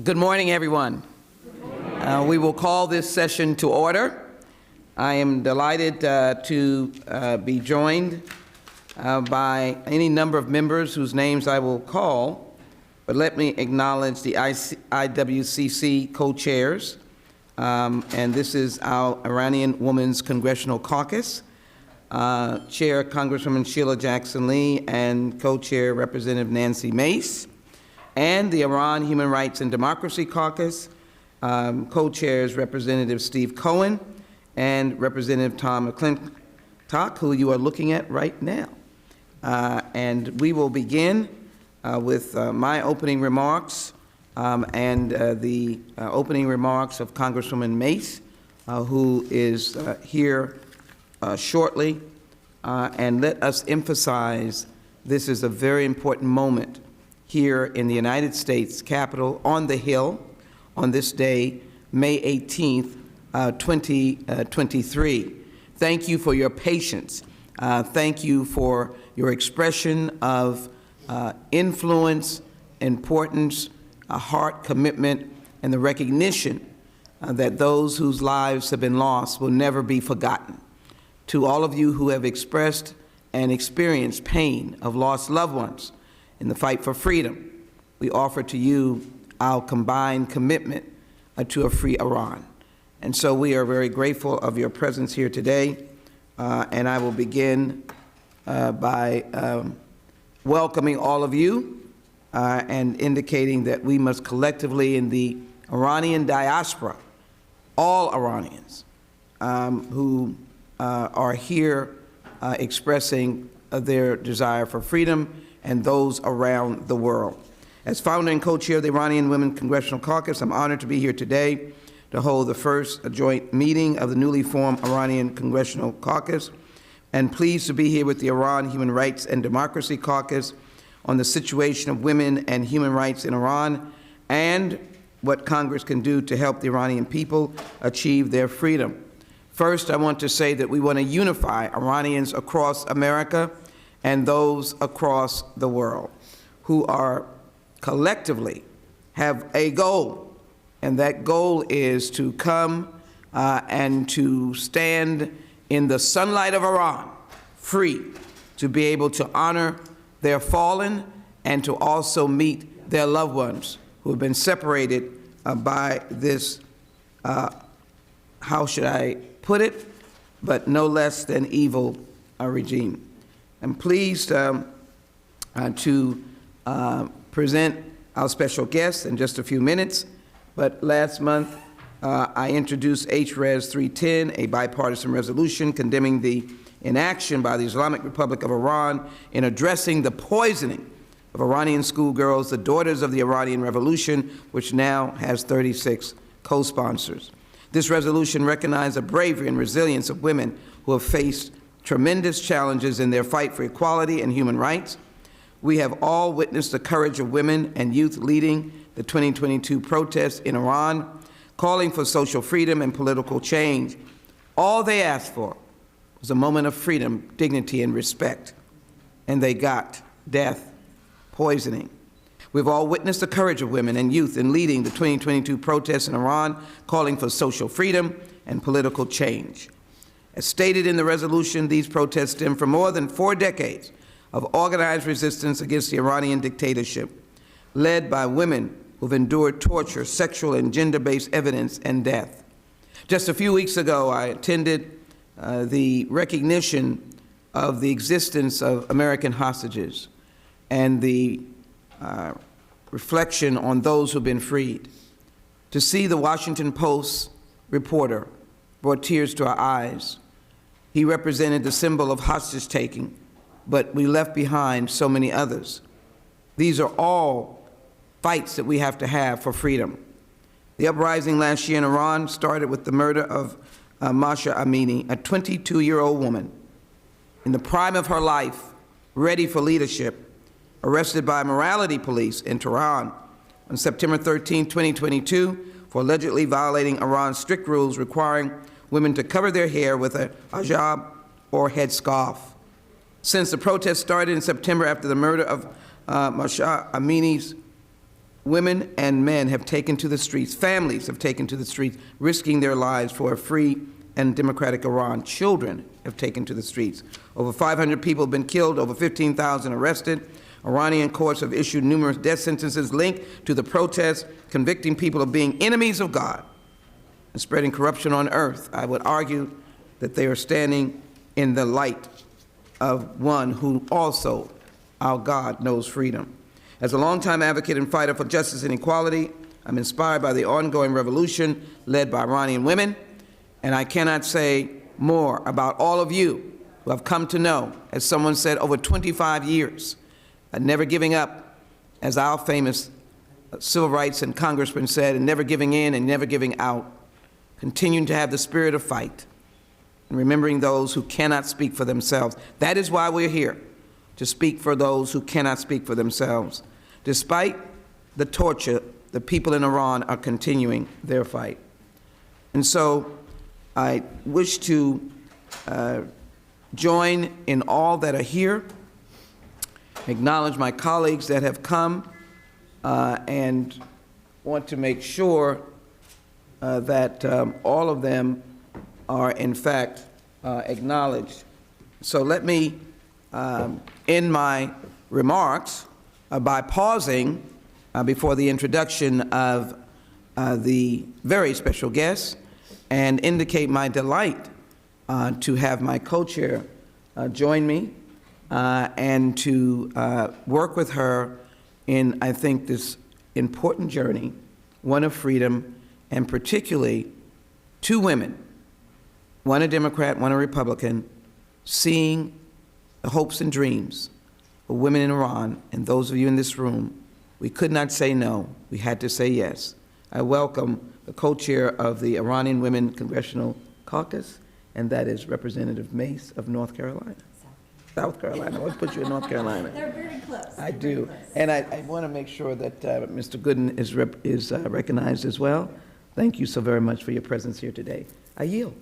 Good morning, everyone. We will call this session to order. I am delighted to be joined by any number of members whose names I will call, but let me acknowledge the IWCC co-chairs, and this is our Iranian Women's Congressional Caucus, Chair Congresswoman Sheila Jackson Lee and co-chair Representative Nancy Mace, and the Iran Human Rights and Democracy Caucus, co-chairs Representative Steve Cohen and Representative Tom McClintock, who you are looking at right now. And we will begin with my opening remarks and the opening remarks of Congresswoman Mace, who is here shortly. And let us emphasize this is a very important moment here in the United States Capitol on the Hill on this day, May 18th, 2023. Thank you for your patience. Thank you for your expression of influence, importance, heart commitment, and the recognition that those whose lives have been lost will never be forgotten. To all of you who have expressed and experienced pain of lost loved ones in the fight for freedom, we offer to you our combined commitment to a free Iran. And so we are very grateful of your presence here today. And I will begin by welcoming all of you and indicating that we must collectively in the Iranian diaspora, all Iranians who are here expressing their desire for freedom and those around the world. As founder and co-chair of the Iranian Women's Congressional Caucus, I'm honored to be here today to hold the first joint meeting of the newly formed Iranian Congressional Caucus, and pleased to be here with the Iran Human Rights and Democracy Caucus on the situation of women and human rights in Iran and what Congress can do to help the Iranian people achieve their freedom. First, I want to say that we want to unify Iranians across America and those across the world who are collectively have a goal, and that goal is to come and to stand in the sunlight of Iran, free, to be able to honor their fallen and to also meet their loved ones who have been separated by this, how should I put it, but no less than evil regime. I'm pleased to present our special guest in just a few minutes, but last month I introduced HRES 310, a bipartisan resolution condemning the inaction by the Islamic Republic of Iran in addressing the poisoning of Iranian schoolgirls, the daughters of the Iranian Revolution, which now has 36 co-sponsors. This resolution recognized the bravery and resilience of women who have faced tremendous challenges in their fight for equality and human rights. We have all witnessed the courage of women and youth leading the 2022 protests in Iran, calling for social freedom and political change. All they asked for was a moment of freedom, dignity, and respect, and they got death, poisoning. We've all witnessed the courage of women and youth in leading the 2022 protests in Iran, calling for social freedom and political change. As stated in the resolution, these protests stem from more than 4 decades of organized resistance against the Iranian dictatorship, led by women who've endured torture, sexual and gender-based evidence, and death. Just a few weeks ago, I attended the recognition of the existence of American hostages and the reflection on those who've been freed. To see the Washington Post reporter brought tears to our eyes. He represented the symbol of hostage-taking, but we left behind so many others. These are all fights that we have to have for freedom. The uprising last year in Iran started with the murder of Mahsa Amini, a 22-year-old woman in the prime of her life, ready for leadership, arrested by morality police in Tehran on September 13, 2022, for allegedly violating Iran's strict rules requiring women to cover their hair with a hijab or headscarf. Since the protest started in September after the murder of Mahsa Amini's women and men have taken to the streets, families have taken to the streets, risking their lives for a free and democratic Iran. Children have taken to the streets. Over 500 people have been killed, over 15,000 arrested. Iranian courts have issued numerous death sentences linked to the protests, convicting people of being enemies of God and spreading corruption on earth. I would argue that they are standing in the light of one who also, our God, knows freedom. As a longtime advocate and fighter for justice and equality, I'm inspired by the ongoing revolution led by Iranian women, and I cannot say more about all of you who have come to know, as someone said, over 25 years, never giving up, as our famous civil rights and congressman said, and never giving in and never giving out, continuing to have the spirit of fight, and remembering those who cannot speak for themselves. That is why we're here, to speak for those who cannot speak for themselves. Despite the torture, the people in Iran are continuing their fight. And so I wish to join in all that are here, acknowledge my colleagues that have come, and want to make sure that all of them are in fact acknowledged. So let me end my remarks by pausing before the introduction of the very special guest and indicate my delight to have my co-chair join me and to work with her in, I think, this important journey, one of freedom, and particularly two women, one a Democrat, one a Republican, seeing the hopes and dreams of women in Iran. And those of you in this room, we could not say no, we had to say yes. I welcome the co-chair of the Iranian Women Congressional Caucus, and that is Representative Mace of North Carolina. South Carolina. I always put you in North Carolina. They're very close. I do. And I want to make sure that Mr. Gooden is recognized as well. Thank you so very much for your presence here today. I yield.